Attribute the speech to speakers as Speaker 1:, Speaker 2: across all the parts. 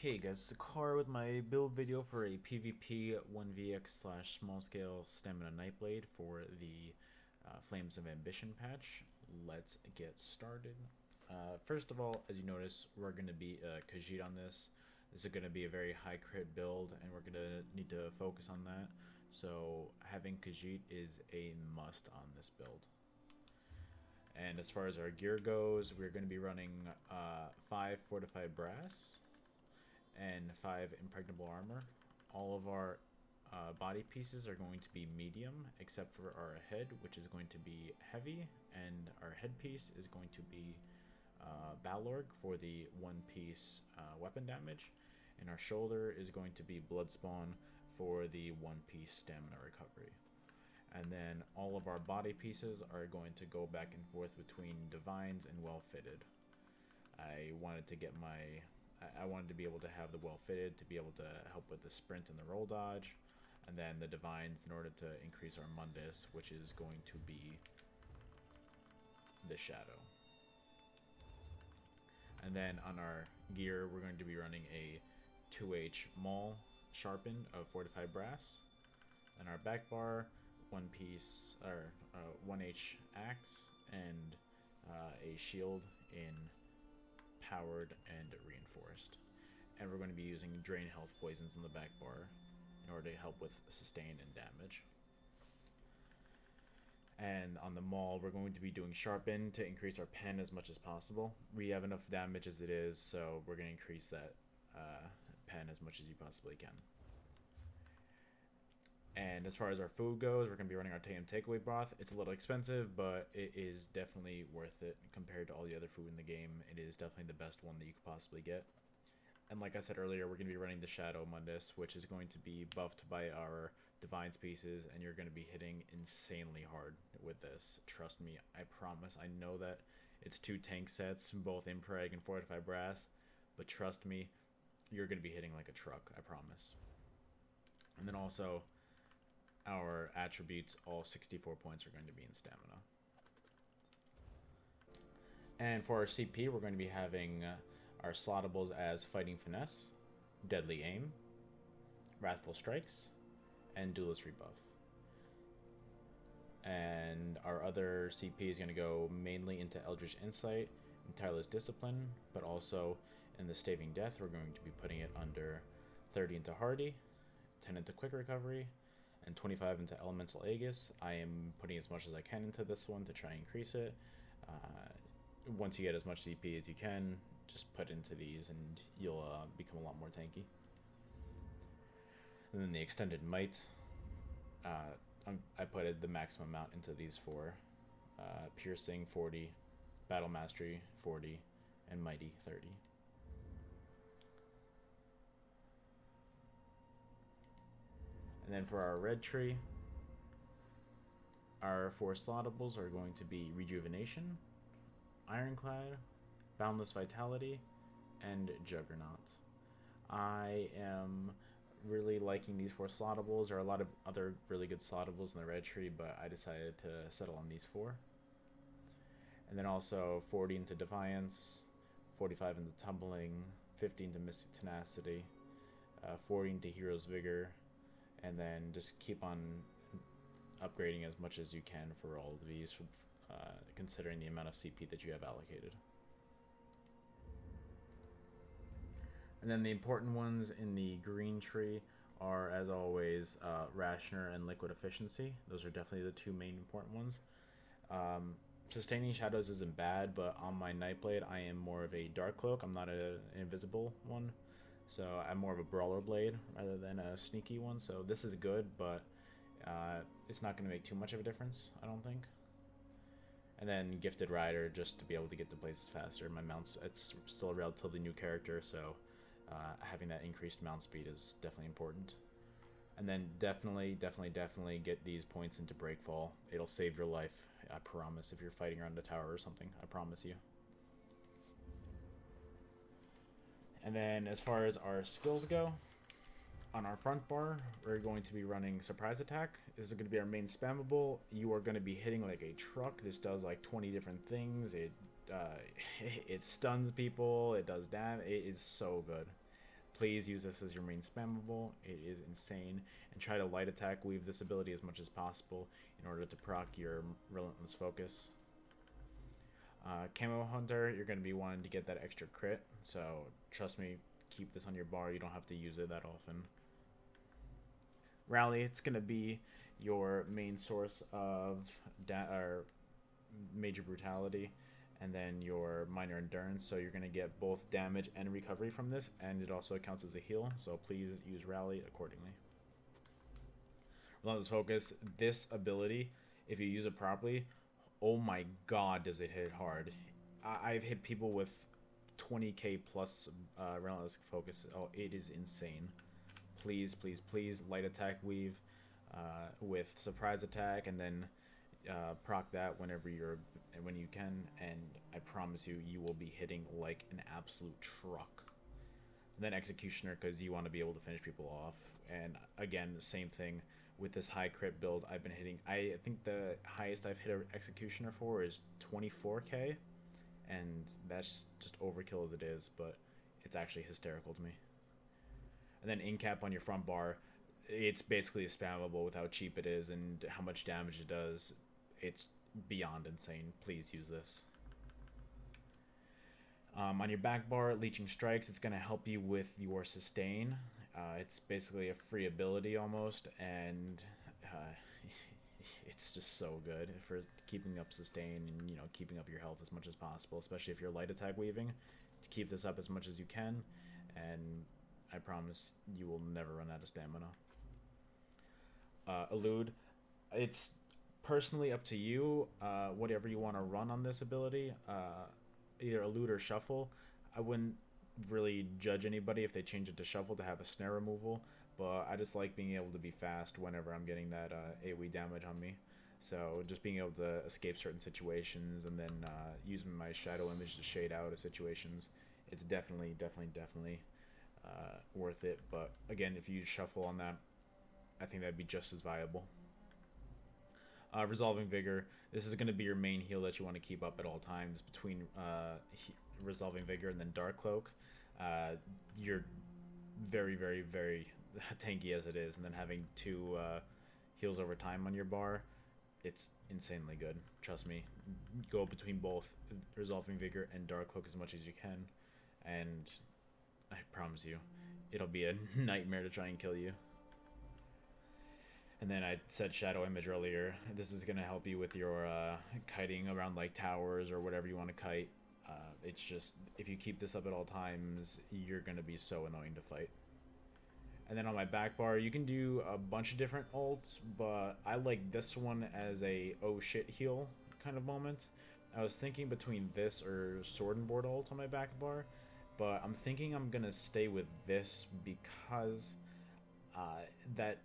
Speaker 1: Hey guys, Sekaar with my build video for a PvP 1vx slash small scale stamina nightblade for the Flames of Ambition patch. Let's get started. First of all, as you notice, we're going to be Khajiit on this. This is going to be a very high crit build, and we're going to need to focus on that. So having Khajiit is a must on this build. And as far as our gear goes, we're going to be running 5 fortified brass and 5 impregnable armor. All of our body pieces are going to be medium, except for our head, which is going to be heavy, and our headpiece is going to be Brawler for the 1-piece weapon damage, and our shoulder is going to be Bloodspawn for the 1-piece stamina recovery. And then all of our body pieces are going to go back and forth between divines and well fitted. I wanted to be able to have the well fitted to be able to help with the sprint and the roll dodge, and then the divines in order to increase our mundus, which is going to be the shadow. And then on our gear, we're going to be running a 2H maul sharpened of fortified brass, and our back bar 1-piece or 1H axe, and a shield in powered and reinforced. And we're going to be using drain health poisons in the back bar in order to help with sustain and damage. And on the maul, we're going to be doing sharpen to increase our pen as much as possible. We have enough damage as it is, so we're going to increase that pen as much as you possibly can. And as far as our food goes, we're going to be running our Tayum takeaway broth. It's a little expensive, but it is definitely worth it compared to all the other food in the game. It is definitely the best one that you could possibly get. And like I said earlier, we're going to be running the Shadow Mundus, which is going to be buffed by our Divine pieces, and you're going to be hitting insanely hard with this. Trust me, I promise. I know that it's 2 tank sets, both Impreg and Fortified Brass, but trust me, you're going to be hitting like a truck, I promise. And then also, our attributes, all 64 points are going to be in stamina. And for our CP, we're going to be having our slottables as Fighting Finesse, Deadly Aim, Wrathful Strikes, and Duelist Rebuff. And our other CP is going to go mainly into Eldritch Insight and Tireless Discipline, but also in the Staving Death, we're going to be putting it under 30 into Hardy, 10 into Quick Recovery, and 25 into Elemental Aegis. I am putting as much as I can into this one to try and increase it. Once you get as much CP as you can, just put into these and you'll become a lot more tanky. And then the Extended Might, I put the maximum amount into these 4. Piercing 40, Battle Mastery 40, and Mighty 30. And then for our red tree, our 4 slottables are going to be Rejuvenation, Ironclad, Boundless Vitality, and Juggernaut. I am really liking these 4 slottables. There are a lot of other really good slottables in the red tree, but I decided to settle on these 4. And then also 40 into Defiance, 45 into Tumbling, 50 into Mystic Tenacity, 40 into Hero's Vigor, and then just keep on upgrading as much as you can for all of these, considering the amount of CP that you have allocated. And then the important ones in the green tree are, as always, Rationer and Liquid Efficiency. Those are definitely the 2 main important ones. Sustaining Shadows isn't bad, but on my Nightblade, I am more of a Dark Cloak. I'm not an invisible one. So I'm more of a Brawler Blade rather than a sneaky one. So this is good, but it's not going to make too much of a difference, I don't think. And then Gifted Rider, just to be able to get to places faster. My mounts, it's still a relatively new character, so having that increased mount speed is definitely important. And then definitely get these points into Breakfall. It'll save your life, I promise, if you're fighting around a tower or something. I promise you. And then as far as our skills go, on our front bar, we're going to be running Surprise Attack. This is going to be our main spammable. You are going to be hitting like a truck. This does like 20 different things. It stuns people. It does damage. It is so good. Please use this as your main spammable. It is insane. And try to light attack weave this ability as much as possible in order to proc your Relentless Focus. Camo Hunter, you're going to be wanting to get that extra crit. So trust me, keep this on your bar. You don't have to use it that often. Rally, it's going to be your main source of major brutality, and then your minor endurance, so you're going to get both damage and recovery from this, and it also counts as a heal, so please use Rally accordingly. Relentless Focus, this ability, if you use it properly, oh my god does it hit hard. I've hit people with 20k plus Relentless Focus. Oh, it is insane. Please, please, please light attack weave with surprise attack, and then proc that when you can, and I promise you, you will be hitting like an absolute truck. And then Executioner, because you want to be able to finish people off. And again, the same thing with this high crit build. I've been hitting, I think the highest I've hit an Executioner for is 24k, and that's just overkill as it is, but it's actually hysterical to me. And then Incap on your front bar, it's basically spammable with how cheap it is and how much damage it does. It's beyond insane. Please use this. On your back bar, Leeching Strikes, it's going to help you with your sustain. It's basically a free ability almost, and it's just so good for keeping up sustain and, you know, keeping up your health as much as possible, especially if you're light attack weaving. To keep this up as much as you can, and I promise you will never run out of stamina. Elude, it's personally up to you, whatever you want to run on this ability, either Elude or Shuffle. I wouldn't really judge anybody if they change it to Shuffle to have a snare removal, but I just like being able to be fast whenever I'm getting that AoE damage on me. So just being able to escape certain situations, and then using my shadow image to shade out of situations, it's definitely worth it. But again, if you use Shuffle on that, I think that'd be just as viable. Resolving Vigor, this is going to be your main heal that you want to keep up at all times between Resolving Vigor and then Dark Cloak. You're very, very, very tanky as it is, and then having 2 heals over time on your bar, it's insanely good. Trust me. Go between both Resolving Vigor and Dark Cloak as much as you can, and I promise you, it'll be a nightmare to try and kill you. And then I said Shadow Image earlier. This is going to help you with your kiting around like towers or whatever you want to kite. It's just, if you keep this up at all times, you're going to be so annoying to fight. And then on my back bar, you can do a bunch of different ults, but I like this one as a oh shit heal kind of moment. I was thinking between this or Sword and Board ult on my back bar, but I'm thinking I'm going to stay with this because that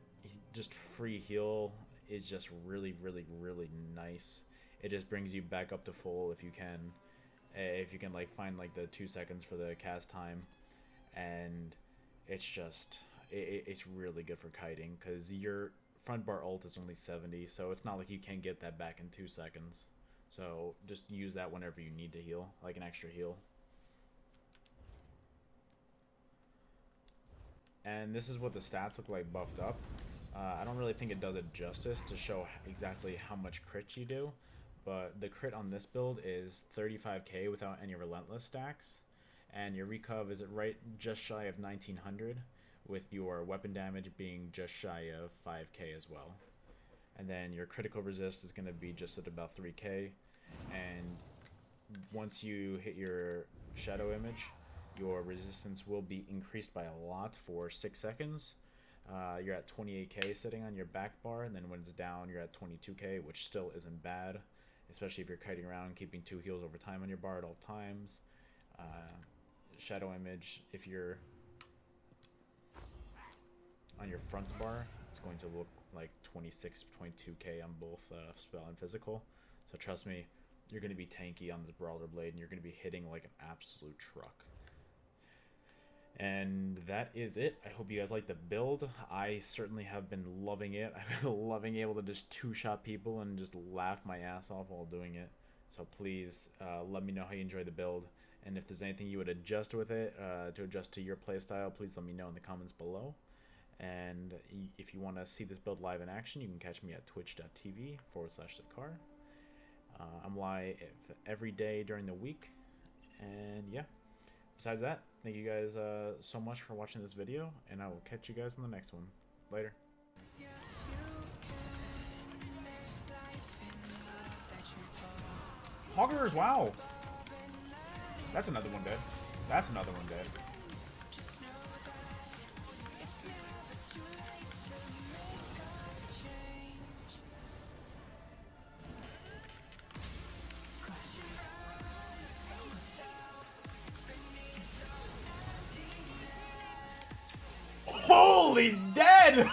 Speaker 1: just free heal is just really, really, really nice. It just brings you back up to full if you can like find like the 2 seconds for the cast time, and it's just it's really good for kiting because your front bar ult is only 70, so it's not like you can get that back in 2 seconds. So just use that whenever you need to heal, like an extra heal. And this is what the stats look like buffed up. I don't really think it does it justice to show exactly how much crit you do, but the crit on this build is 35k without any relentless stacks, and your recov is right just shy of 1900, with your weapon damage being just shy of 5k as well. And then your critical resist is going to be just at about 3k, and once you hit your shadow image, your resistance will be increased by a lot for 6 seconds. You're at 28k sitting on your back bar, and then when it's down, you're at 22k, which still isn't bad, especially if you're kiting around, keeping 2 heals over time on your bar at all times. Shadow image, if you're on your front bar, it's going to look like 26.2k on both spell and physical. So trust me, you're going to be tanky on this Brawler blade, and you're going to be hitting like an absolute truck. And that is it. I hope you guys like the build. I certainly have been loving it. I've been loving able to just 2-shot people and just laugh my ass off while doing it. So please let me know how you enjoy the build, And if there's anything you would adjust with it to adjust to your playstyle, please let me know in the comments below. And if you want to see this build live in action, you can catch me at twitch.tv/Sekaar. I'm live every day during the week. And yeah, besides that, thank you guys so much for watching this video, and I will catch you guys in the next one. Later. Hoggers, wow! That's another one dead. That's another one dead. Holy dead!